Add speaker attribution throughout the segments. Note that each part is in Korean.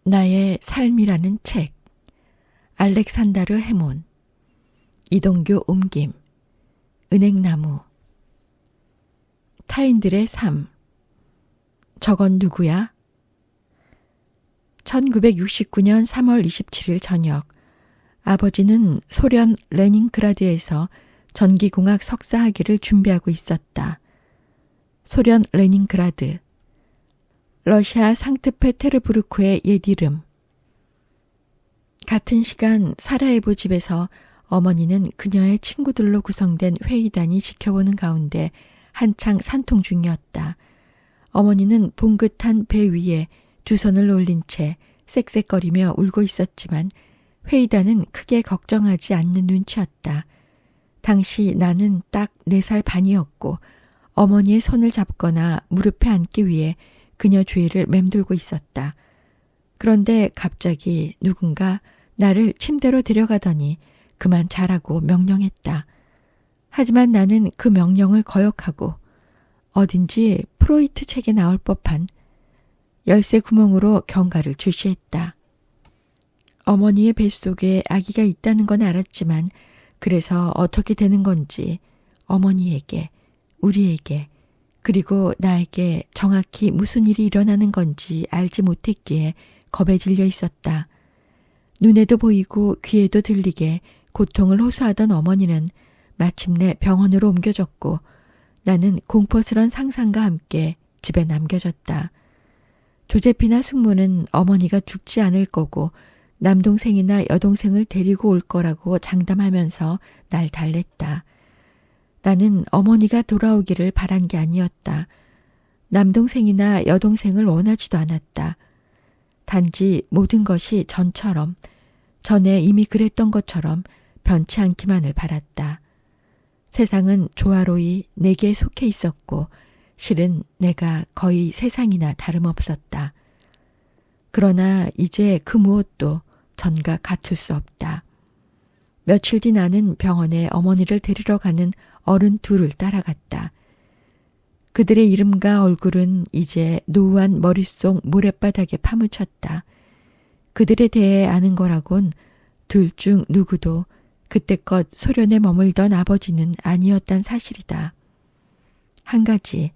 Speaker 1: 나의 삶이라는 책, 알렉산다르 해몬, 이동규 옮김, 은행나무, 타인들의 삶. 저건 누구야? 1969년 3월 27일 저녁, 아버지는 소련 레닌그라드에서 전기공학 석사학위를 준비하고 있었다. 소련 레닌그라드, 러시아 상트페테르부르크의 옛 이름. 같은 시간 사라예보 집에서 어머니는 그녀의 친구들로 구성된 회의단이 지켜보는 가운데 한창 산통 중이었다. 어머니는 봉긋한 배 위에 두 손을 올린 채 쌕쌕거리며 울고 있었지만 회의단은 크게 걱정하지 않는 눈치였다. 당시 나는 딱 4살 반이었고 어머니의 손을 잡거나 무릎에 앉기 위해 그녀 주위를 맴돌고 있었다. 그런데 갑자기 누군가 나를 침대로 데려가더니 그만 자라고 명령했다. 하지만 나는 그 명령을 거역하고 어딘지 프로이트 책에 나올 법한 열쇠 구멍으로 경과를 주시했다. 어머니의 뱃속에 아기가 있다는 건 알았지만 그래서 어떻게 되는 건지 어머니에게, 우리에게, 그리고 나에게 정확히 무슨 일이 일어나는 건지 알지 못했기에 겁에 질려 있었다. 눈에도 보이고 귀에도 들리게 고통을 호소하던 어머니는 마침내 병원으로 옮겨졌고 나는 공포스런 상상과 함께 집에 남겨졌다. 조제피나 숙모는 어머니가 죽지 않을 거고 남동생이나 여동생을 데리고 올 거라고 장담하면서 날 달랬다. 나는 어머니가 돌아오기를 바란 게 아니었다. 남동생이나 여동생을 원하지도 않았다. 단지 모든 것이 전처럼, 전에 이미 그랬던 것처럼 변치 않기만을 바랐다. 세상은 조화로이 내게 속해 있었고 실은 내가 거의 세상이나 다름없었다. 그러나 이제 그 무엇도 전과 같을 수 없다. 며칠 뒤 나는 병원에 어머니를 데리러 가는 어른 둘을 따라갔다. 그들의 이름과 얼굴은 이제 노후한 머릿속 모랫바닥에 파묻혔다. 그들에 대해 아는 거라곤 둘 중 누구도 그때껏 소련에 머물던 아버지는 아니었단 사실이다. 한 가지,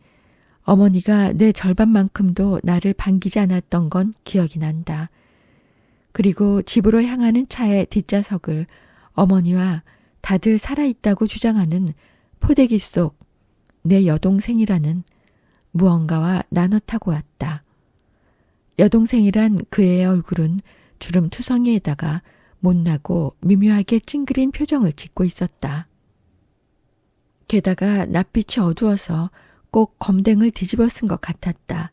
Speaker 1: 어머니가 내 절반만큼도 나를 반기지 않았던 건 기억이 난다. 그리고 집으로 향하는 차의 뒷좌석을 어머니와 다들 살아있다고 주장하는 포대기 속 내 여동생이라는 무언가와 나눠 타고 왔다. 여동생이란 그의 얼굴은 주름 투성이에다가 못나고 미묘하게 찡그린 표정을 짓고 있었다. 게다가 낯빛이 어두워서 꼭 검댕을 뒤집어 쓴 것 같았다.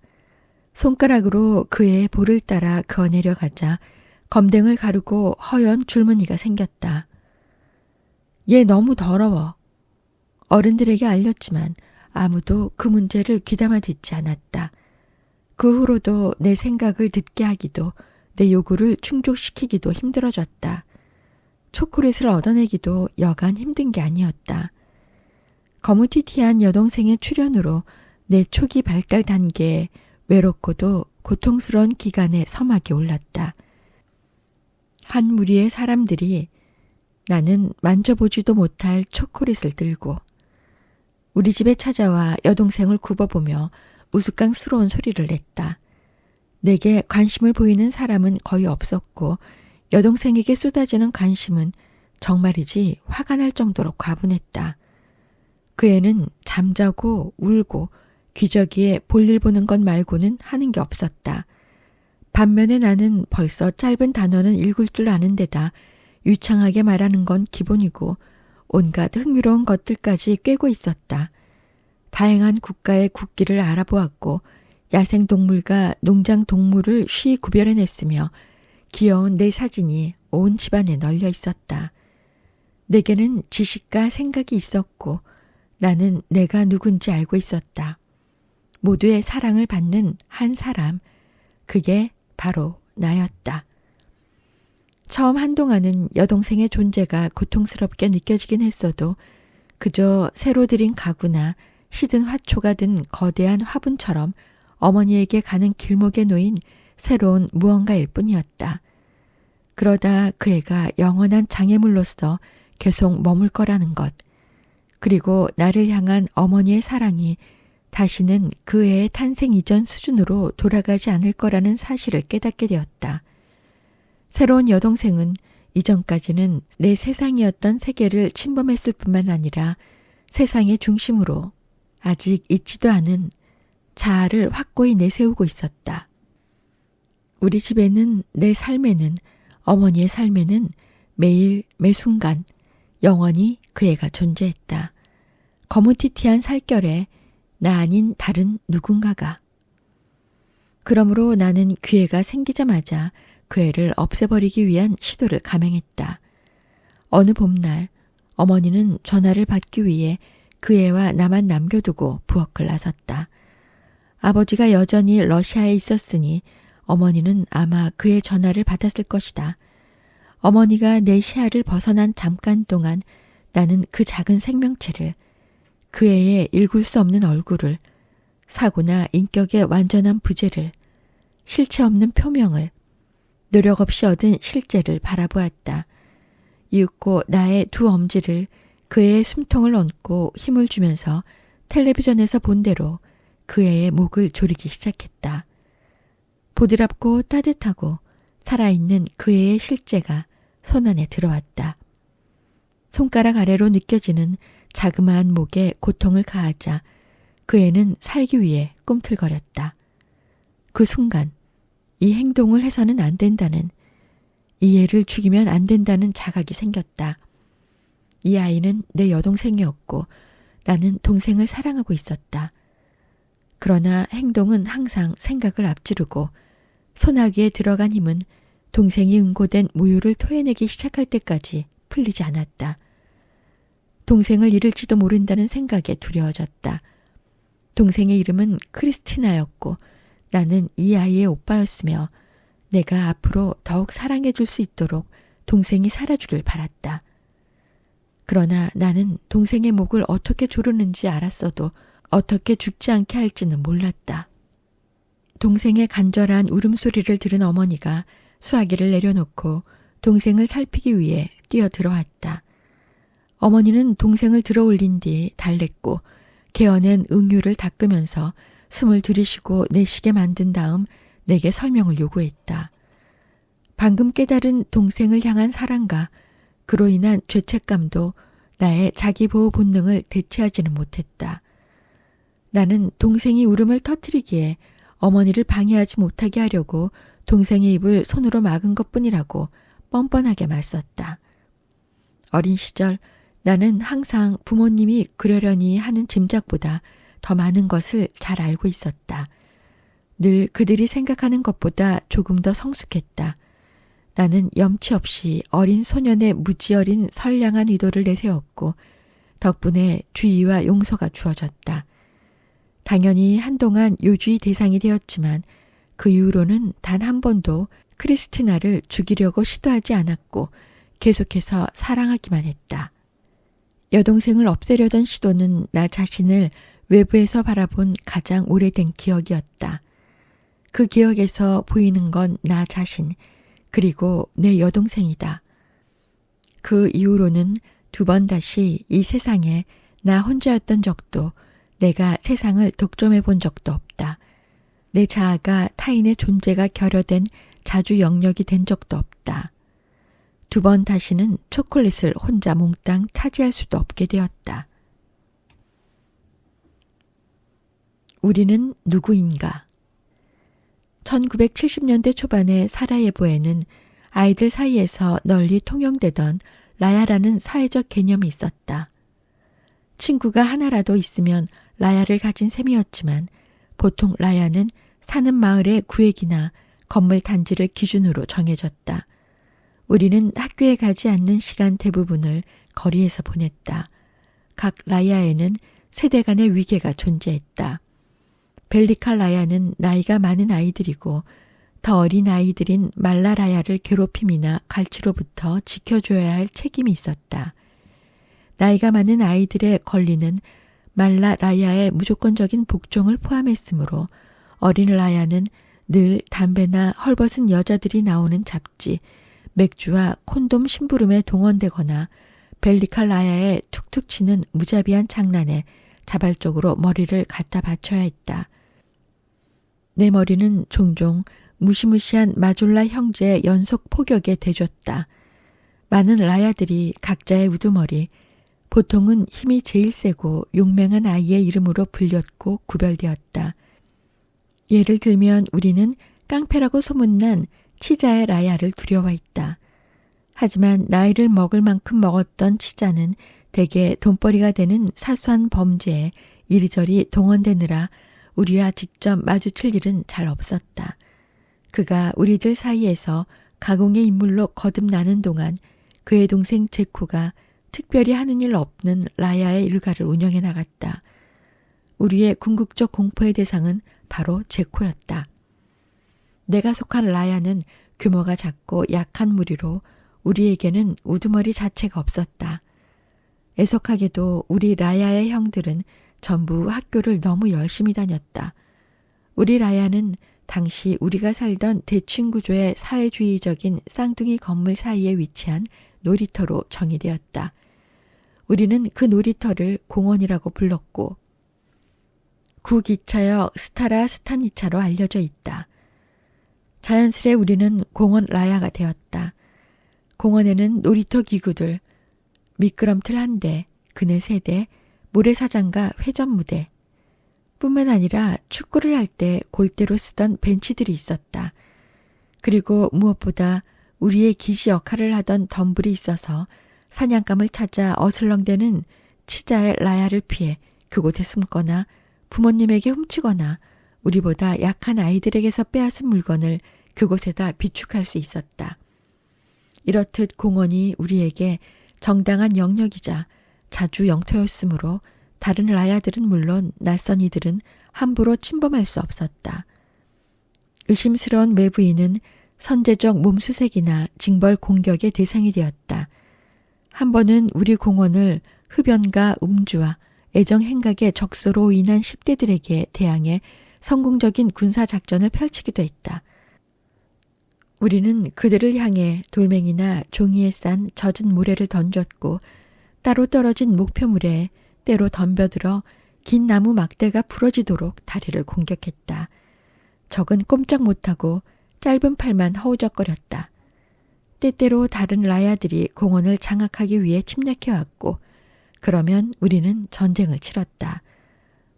Speaker 1: 손가락으로 그의 볼을 따라 그어 내려가자 검댕을 가르고 허연 줄무늬가 생겼다. 얘 너무 더러워. 어른들에게 알렸지만 아무도 그 문제를 귀담아 듣지 않았다. 그 후로도 내 생각을 듣게 하기도 내 요구를 충족시키기도 힘들어졌다. 초콜릿을 얻어내기도 여간 힘든 게 아니었다. 거무튀튀한 여동생의 출현으로 내 초기 발달 단계에 외롭고도 고통스러운 기간에 서막이 올랐다. 한 무리의 사람들이 나는 만져보지도 못할 초콜릿을 들고 우리 집에 찾아와 여동생을 굽어보며 우스꽝스러운 소리를 냈다. 내게 관심을 보이는 사람은 거의 없었고 여동생에게 쏟아지는 관심은 정말이지 화가 날 정도로 과분했다. 그 애는 잠자고 울고 기저귀에 볼일 보는 것 말고는 하는 게 없었다. 반면에 나는 벌써 짧은 단어는 읽을 줄 아는 데다 유창하게 말하는 건 기본이고 온갖 흥미로운 것들까지 꿰고 있었다. 다양한 국가의 국기를 알아보았고 야생동물과 농장동물을 쉬이 구별해냈으며 귀여운 내 사진이 온 집안에 널려 있었다. 내게는 지식과 생각이 있었고 나는 내가 누군지 알고 있었다. 모두의 사랑을 받는 한 사람, 그게 바로 나였다. 처음 한동안은 여동생의 존재가 고통스럽게 느껴지긴 했어도 그저 새로 들인 가구나 시든 화초가 든 거대한 화분처럼 어머니에게 가는 길목에 놓인 새로운 무언가일 뿐이었다. 그러다 그 애가 영원한 장애물로서 계속 머물 거라는 것, 그리고 나를 향한 어머니의 사랑이 다시는 그 애의 탄생 이전 수준으로 돌아가지 않을 거라는 사실을 깨닫게 되었다. 새로운 여동생은 이전까지는 내 세상이었던 세계를 침범했을 뿐만 아니라 세상의 중심으로 아직 있지도 않은 자아를 확고히 내세우고 있었다. 우리 집에는, 내 삶에는, 어머니의 삶에는 매일 매순간 영원히 그 애가 존재했다. 거무튀튀한 살결에 나 아닌 다른 누군가가. 그러므로 나는 귀애가 생기자마자 그 애를 없애버리기 위한 시도를 감행했다. 어느 봄날 어머니는 전화를 받기 위해 그 애와 나만 남겨두고 부엌을 나섰다. 아버지가 여전히 러시아에 있었으니 어머니는 아마 그의 전화를 받았을 것이다. 어머니가 내 시야를 벗어난 잠깐 동안 나는 그 작은 생명체를, 그 애의 읽을 수 없는 얼굴을, 사고나 인격의 완전한 부재를, 실체 없는 표명을, 노력 없이 얻은 실제를 바라보았다. 이윽고 나의 두 엄지를 그 애의 숨통을 얹고 힘을 주면서 텔레비전에서 본 대로 그 애의 목을 조르기 시작했다. 보드랍고 따뜻하고 살아있는 그 애의 실제가 손안에 들어왔다. 손가락 아래로 느껴지는 자그마한 목에 고통을 가하자 그 애는 살기 위해 꿈틀거렸다. 그 순간 이 행동을 해서는 안 된다는, 이 애를 죽이면 안 된다는 자각이 생겼다. 이 아이는 내 여동생이었고 나는 동생을 사랑하고 있었다. 그러나 행동은 항상 생각을 앞지르고 소나기에 들어간 힘은 동생이 응고된 무유를 토해내기 시작할 때까지 풀리지 않았다. 동생을 잃을지도 모른다는 생각에 두려워졌다. 동생의 이름은 크리스티나였고 나는 이 아이의 오빠였으며 내가 앞으로 더욱 사랑해 줄 수 있도록 동생이 살아주길 바랐다. 그러나 나는 동생의 목을 어떻게 조르는지 알았어도 어떻게 죽지 않게 할지는 몰랐다. 동생의 간절한 울음소리를 들은 어머니가 수화기를 내려놓고 동생을 살피기 위해 뛰어들어왔다. 어머니는 동생을 들어올린 뒤 달랬고 개어낸 응유를 닦으면서 숨을 들이쉬고 내쉬게 만든 다음 내게 설명을 요구했다. 방금 깨달은 동생을 향한 사랑과 그로 인한 죄책감도 나의 자기보호 본능을 대체하지는 못했다. 나는 동생이 울음을 터뜨리기에 어머니를 방해하지 못하게 하려고 동생의 입을 손으로 막은 것뿐이라고 뻔뻔하게 맞섰다. 어린 시절 나는 항상 부모님이 그러려니 하는 짐작보다 더 많은 것을 잘 알고 있었다. 늘 그들이 생각하는 것보다 조금 더 성숙했다. 나는 염치 없이 어린 소년의 무지어린 선량한 의도를 내세웠고 덕분에 주의와 용서가 주어졌다. 당연히 한동안 요주의 대상이 되었지만 그 이후로는 단 한 번도 크리스티나를 죽이려고 시도하지 않았고 계속해서 사랑하기만 했다. 여동생을 없애려던 시도는 나 자신을 외부에서 바라본 가장 오래된 기억이었다. 그 기억에서 보이는 건 나 자신, 그리고 내 여동생이다. 그 이후로는 두 번 다시 이 세상에 나 혼자였던 적도, 내가 세상을 독점해 본 적도 없다. 내 자아가 타인의 존재가 결여된 자주 영역이 된 적도 없다. 두 번 다시는 초콜릿을 혼자 몽땅 차지할 수도 없게 되었다. 우리는 누구인가? 1970년대 초반의 사라예보에는 아이들 사이에서 널리 통용되던 라야라는 사회적 개념이 있었다. 친구가 하나라도 있으면 라야를 가진 셈이었지만 보통 라야는 사는 마을의 구획이나 건물 단지를 기준으로 정해졌다. 우리는 학교에 가지 않는 시간 대부분을 거리에서 보냈다. 각 라야에는 세대 간의 위계가 존재했다. 벨리카 라야는 나이가 많은 아이들이고 더 어린 아이들인 말라 라야를 괴롭힘이나 갈취로부터 지켜줘야 할 책임이 있었다. 나이가 많은 아이들의 권리는 말라 라야의 무조건적인 복종을 포함했으므로 어린 라야는 늘 담배나 헐벗은 여자들이 나오는 잡지, 맥주와 콘돔 심부름에 동원되거나 벨리칼 라야에 툭툭 치는 무자비한 장난에 자발적으로 머리를 갖다 바쳐야 했다. 내 머리는 종종 무시무시한 마졸라 형제의 연속 포격에 대줬다. 많은 라야들이 각자의 우두머리, 보통은 힘이 제일 세고 용맹한 아이의 이름으로 불렸고 구별되었다. 예를 들면 우리는 깡패라고 소문난 치자의 라야를 두려워했다. 하지만 나이를 먹을 만큼 먹었던 치자는 대개 돈벌이가 되는 사소한 범죄에 이리저리 동원되느라 우리와 직접 마주칠 일은 잘 없었다. 그가 우리들 사이에서 가공의 인물로 거듭나는 동안 그의 동생 제코가 특별히 하는 일 없는 라야의 일가를 운영해 나갔다. 우리의 궁극적 공포의 대상은 바로 제코였다. 내가 속한 라야는 규모가 작고 약한 무리로 우리에게는 우두머리 자체가 없었다. 애석하게도 우리 라야의 형들은 전부 학교를 너무 열심히 다녔다. 우리 라야는 당시 우리가 살던 대칭구조의 사회주의적인 쌍둥이 건물 사이에 위치한 놀이터로 정의되었다. 우리는 그 놀이터를 공원이라고 불렀고 구기차역 스타라 스타니차로 알려져 있다. 자연스레 우리는 공원 라야가 되었다. 공원에는 놀이터 기구들, 미끄럼틀 한 대, 그네 3대, 모래사장과 회전무대, 뿐만 아니라 축구를 할 때 골대로 쓰던 벤치들이 있었다. 그리고 무엇보다 우리의 기지 역할을 하던 덤불이 있어서 사냥감을 찾아 어슬렁대는 치자의 라야를 피해 그곳에 숨거나 부모님에게 훔치거나 우리보다 약한 아이들에게서 빼앗은 물건을 그곳에다 비축할 수 있었다. 이렇듯 공원이 우리에게 정당한 영역이자 자주 영토였으므로 다른 라야들은 물론 낯선 이들은 함부로 침범할 수 없었다. 의심스러운 외부인은 선제적 몸수색이나 징벌 공격의 대상이 되었다. 한 번은 우리 공원을 흡연과 음주와 애정 행각의 적소로 인한 10대들에게 대항해 성공적인 군사작전을 펼치기도 했다. 우리는 그들을 향해 돌멩이나 종이에 싼 젖은 모래를 던졌고 따로 떨어진 목표물에 때로 덤벼들어 긴 나무 막대가 부러지도록 다리를 공격했다. 적은 꼼짝 못하고 짧은 팔만 허우적거렸다. 때때로 다른 라야들이 공원을 장악하기 위해 침략해왔고 그러면 우리는 전쟁을 치렀다.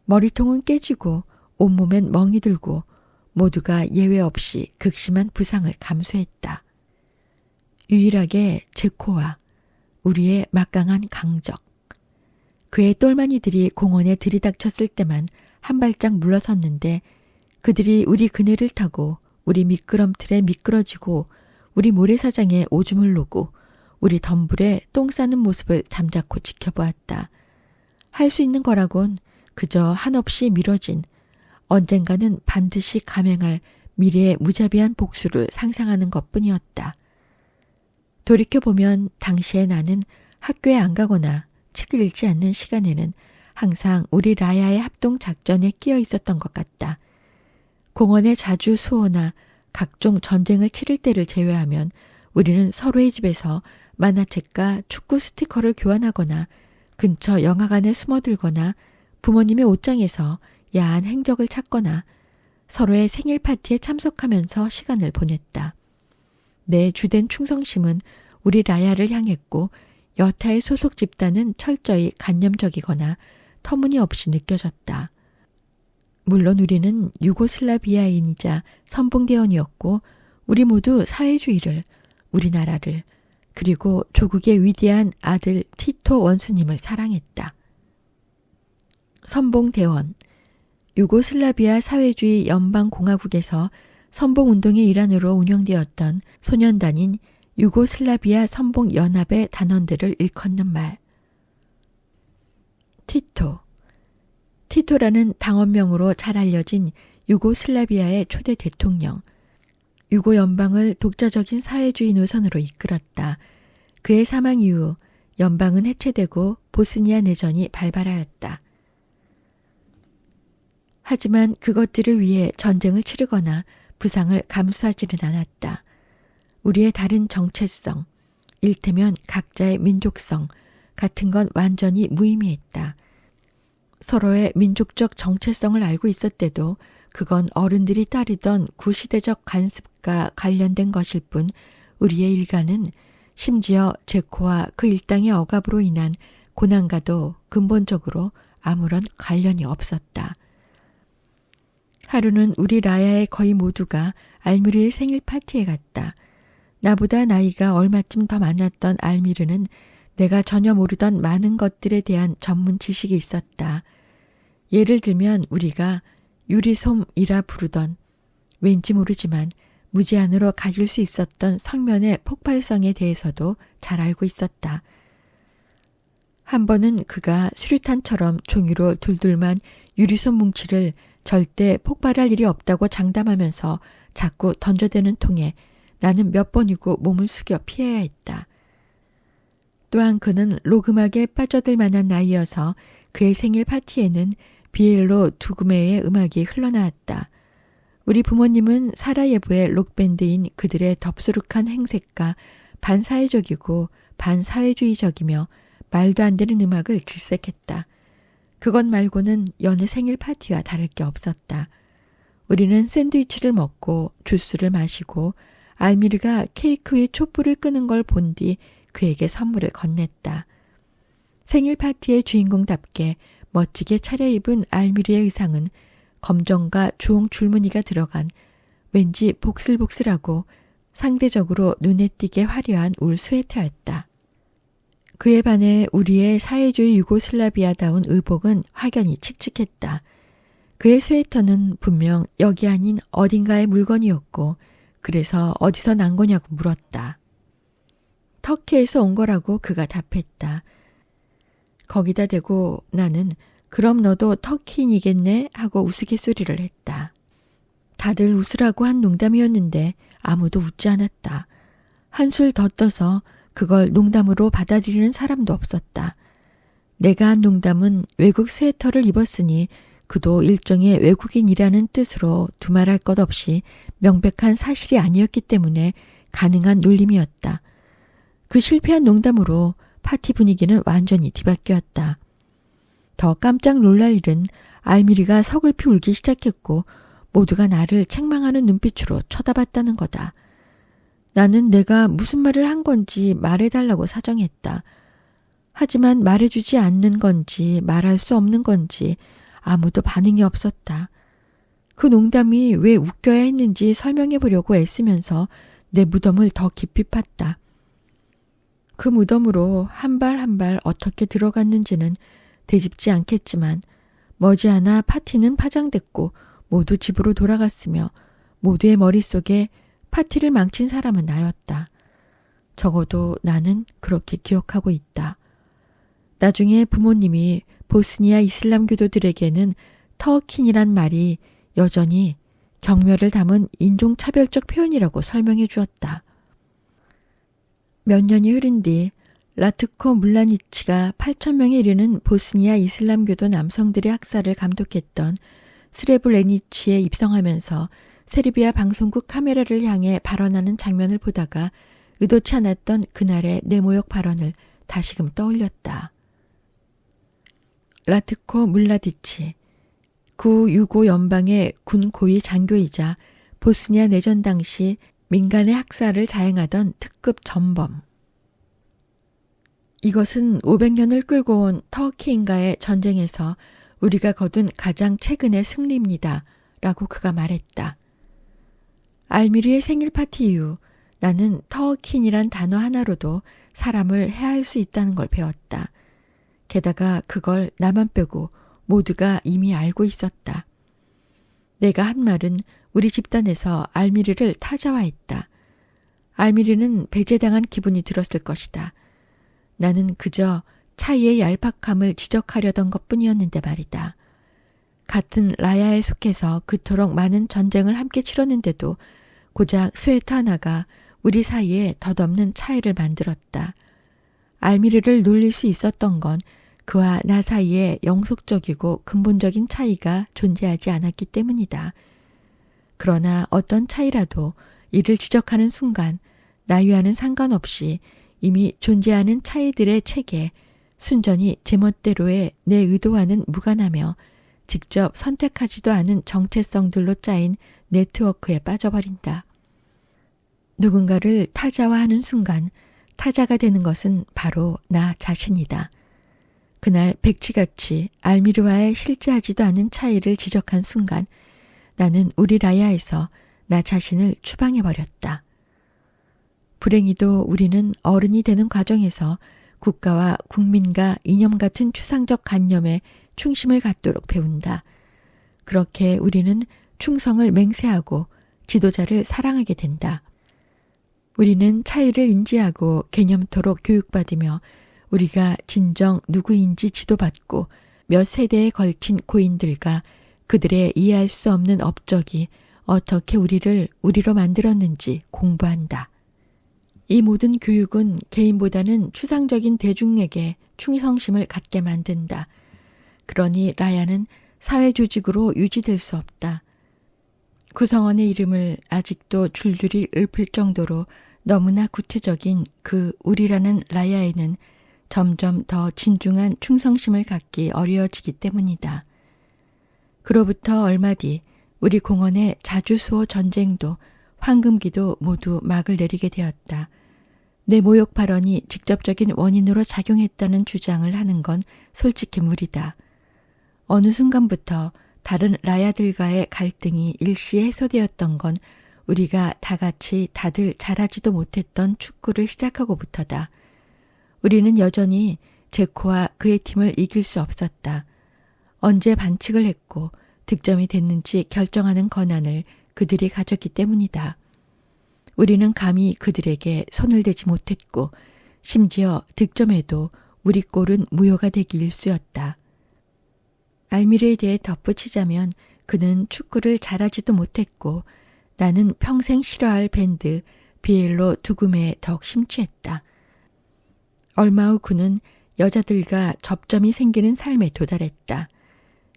Speaker 1: 머리통은 깨지고 온몸엔 멍이 들고 모두가 예외 없이 극심한 부상을 감수했다. 유일하게 제코와 우리의 막강한 강적. 그의 똘마니들이 공원에 들이닥쳤을 때만 한 발짝 물러섰는데 그들이 우리 그네를 타고 우리 미끄럼틀에 미끄러지고 우리 모래사장에 오줌을 누고 우리 덤불에 똥 싸는 모습을 잠자코 지켜보았다. 할 수 있는 거라곤 그저 한없이 미뤄진 언젠가는 반드시 감행할 미래의 무자비한 복수를 상상하는 것뿐이었다. 돌이켜보면 당시에 나는 학교에 안 가거나 책을 읽지 않는 시간에는 항상 우리 라야의 합동작전에 끼어 있었던 것 같다. 공원에 자주 수호나 각종 전쟁을 치를 때를 제외하면 우리는 서로의 집에서 만화책과 축구 스티커를 교환하거나 근처 영화관에 숨어들거나 부모님의 옷장에서 야한 행적을 찾거나 서로의 생일 파티에 참석하면서 시간을 보냈다. 내 주된 충성심은 우리 라야를 향했고 여타의 소속 집단은 철저히 간념적이거나 터무니없이 느껴졌다. 물론 우리는 유고슬라비아인이자 선봉대원이었고 우리 모두 사회주의를, 우리나라를, 그리고 조국의 위대한 아들 티토 원수님을 사랑했다. 선봉대원, 유고슬라비아 사회주의 연방공화국에서 선봉운동의 일환으로 운영되었던 소년단인 유고슬라비아 선봉연합의 단원들을 일컫는 말. 티토라는 당원명으로 잘 알려진 유고슬라비아의 초대 대통령, 유고 연방을 독자적인 사회주의 노선으로 이끌었다. 그의 사망 이후 연방은 해체되고 보스니아 내전이 발발하였다. 하지만 그것들을 위해 전쟁을 치르거나 부상을 감수하지는 않았다. 우리의 다른 정체성, 일테면 각자의 민족성 같은 건 완전히 무의미했다. 서로의 민족적 정체성을 알고 있었대도 그건 어른들이 따르던 구시대적 관습과 관련된 것일 뿐 우리의 일가는 심지어 제코와 그 일당의 억압으로 인한 고난과도 근본적으로 아무런 관련이 없었다. 하루는 우리 라야의 거의 모두가 알미르의 생일 파티에 갔다. 나보다 나이가 얼마쯤 더 많았던 알미르는 내가 전혀 모르던 많은 것들에 대한 전문 지식이 있었다. 예를 들면 우리가 유리솜이라 부르던 왠지 모르지만 무제한으로 가질 수 있었던 성면의 폭발성에 대해서도 잘 알고 있었다. 한 번은 그가 수류탄처럼 종이로 둘둘만 유리솜 뭉치를 절대 폭발할 일이 없다고 장담하면서 자꾸 던져대는 통에 나는 몇 번이고 몸을 숙여 피해야 했다. 또한 그는 로그막에 빠져들 만한 나이여서 그의 생일 파티에는 비엘로 두구메의 음악이 흘러나왔다. 우리 부모님은 사라예보의 록밴드인 그들의 덥수룩한 행색과 반사회적이고 반사회주의적이며 말도 안 되는 음악을 질색했다. 그것 말고는 여느 생일 파티와 다를 게 없었다. 우리는 샌드위치를 먹고 주스를 마시고 알미르가 케이크 위 촛불을 끄는 걸 본 뒤 그에게 선물을 건넸다. 생일 파티의 주인공답게 멋지게 차려입은 알미르의 의상은 검정과 주홍 줄무늬가 들어간 왠지 복슬복슬하고 상대적으로 눈에 띄게 화려한 울 스웨터였다. 그에 반해 우리의 사회주의 유고슬라비아다운 의복은 확연히 칙칙했다. 그의 스웨터는 분명 여기 아닌 어딘가의 물건이었고 그래서 어디서 난 거냐고 물었다. 터키에서 온 거라고 그가 답했다. 거기다 대고 나는 그럼 너도 터키인이겠네 하고 우스갯소리를 했다. 다들 웃으라고 한 농담이었는데 아무도 웃지 않았다. 한술 더 떠서 그걸 농담으로 받아들이는 사람도 없었다. 내가 한 농담은 외국 스웨터를 입었으니 그도 일종의 외국인이라는 뜻으로 두말할 것 없이 명백한 사실이 아니었기 때문에 가능한 놀림이었다. 그 실패한 농담으로 파티 분위기는 완전히 뒤바뀌었다. 더 깜짝 놀랄 일은 알미리가 서글피 울기 시작했고 모두가 나를 책망하는 눈빛으로 쳐다봤다는 거다. 나는 내가 무슨 말을 한 건지 말해달라고 사정했다. 하지만 말해주지 않는 건지 말할 수 없는 건지 아무도 반응이 없었다. 그 농담이 왜 웃겨야 했는지 설명해 보려고 애쓰면서 내 무덤을 더 깊이 팠다. 그 무덤으로 한 발 한 발 어떻게 들어갔는지는 되짚지 않겠지만 머지않아 파티는 파장됐고 모두 집으로 돌아갔으며 모두의 머릿속에 파티를 망친 사람은 나였다. 적어도 나는 그렇게 기억하고 있다. 나중에 부모님이 보스니아 이슬람교도들에게는 터킨이란 말이 여전히 경멸을 담은 인종차별적 표현이라고 설명해 주었다. 몇 년이 흐른 뒤 라트코 물라니치가 8,000명에 이르는 보스니아 이슬람교도 남성들의 학살을 감독했던 스레브레니치에 입성하면서 세르비아 방송국 카메라를 향해 발언하는 장면을 보다가 의도치 않았던 그날의 내 모욕 발언을 다시금 떠올렸다. 라트코 물라디치, 구 유고 연방의 군 고위 장교이자 보스니아 내전 당시 민간의 학살을 자행하던 특급 전범. 이것은 500년을 끌고 온 터키인과의 전쟁에서 우리가 거둔 가장 최근의 승리입니다. 라고 그가 말했다. 알미르의 생일 파티 이후 나는 터킨이란 단어 하나로도 사람을 해할 수 있다는 걸 배웠다. 게다가 그걸 나만 빼고 모두가 이미 알고 있었다. 내가 한 말은 우리 집단에서 알미르를 타자화했다. 알미르는 배제당한 기분이 들었을 것이다. 나는 그저 차이의 얄팍함을 지적하려던 것뿐이었는데 말이다. 같은 라야에 속해서 그토록 많은 전쟁을 함께 치렀는데도 고작 스웨터 하나가 우리 사이에 덧없는 차이를 만들었다. 알미르를 놀릴 수 있었던 건 그와 나 사이에 영속적이고 근본적인 차이가 존재하지 않았기 때문이다. 그러나 어떤 차이라도 이를 지적하는 순간 나이와는 상관없이 이미 존재하는 차이들의 체계, 순전히 제멋대로의 내 의도와는 무관하며 직접 선택하지도 않은 정체성들로 짜인 네트워크에 빠져버린다. 누군가를 타자화하는 순간 타자가 되는 것은 바로 나 자신이다. 그날 백치같이 알미르와의 실제하지도 않은 차이를 지적한 순간 나는 우리 라야에서 나 자신을 추방해버렸다. 불행히도 우리는 어른이 되는 과정에서 국가와 국민과 이념 같은 추상적 관념에 충심을 갖도록 배운다. 그렇게 우리는 충성을 맹세하고 지도자를 사랑하게 된다. 우리는 차이를 인지하고 개념토록 교육받으며 우리가 진정 누구인지 지도받고 몇 세대에 걸친 고인들과 그들의 이해할 수 없는 업적이 어떻게 우리를 우리로 만들었는지 공부한다. 이 모든 교육은 개인보다는 추상적인 대중에게 충성심을 갖게 만든다. 그러니 라야는 사회조직으로 유지될 수 없다. 구성원의 이름을 아직도 줄줄이 읊을 정도로 너무나 구체적인 그 우리라는 라야에는 점점 더 진중한 충성심을 갖기 어려워지기 때문이다. 그로부터 얼마 뒤 우리 공원의 자주수호 전쟁도 황금기도 모두 막을 내리게 되었다. 내 모욕 발언이 직접적인 원인으로 작용했다는 주장을 하는 건 솔직히 무리다. 어느 순간부터 다른 라야들과의 갈등이 일시에 해소되었던 건 우리가 다 같이 다들 잘하지도 못했던 축구를 시작하고부터다. 우리는 여전히 제코와 그의 팀을 이길 수 없었다. 언제 반칙을 했고 득점이 됐는지 결정하는 권한을 그들이 가졌기 때문이다. 우리는 감히 그들에게 손을 대지 못했고 심지어 득점에도 우리 골은 무효가 되기 일쑤였다. 알미르에 대해 덧붙이자면 그는 축구를 잘하지도 못했고 나는 평생 싫어할 밴드 비엘로 두굼에 더욱 심취했다. 얼마 후 그는 여자들과 접점이 생기는 삶에 도달했다.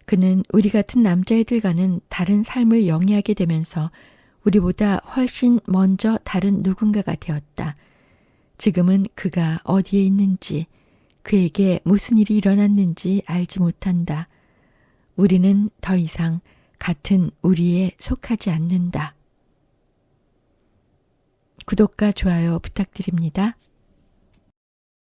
Speaker 1: 그는 우리 같은 남자애들과는 다른 삶을 영위하게 되면서 우리보다 훨씬 먼저 다른 누군가가 되었다. 지금은 그가 어디에 있는지, 그에게 무슨 일이 일어났는지 알지 못한다. 우리는 더 이상 같은 우리에 속하지 않는다. 구독과 좋아요 부탁드립니다.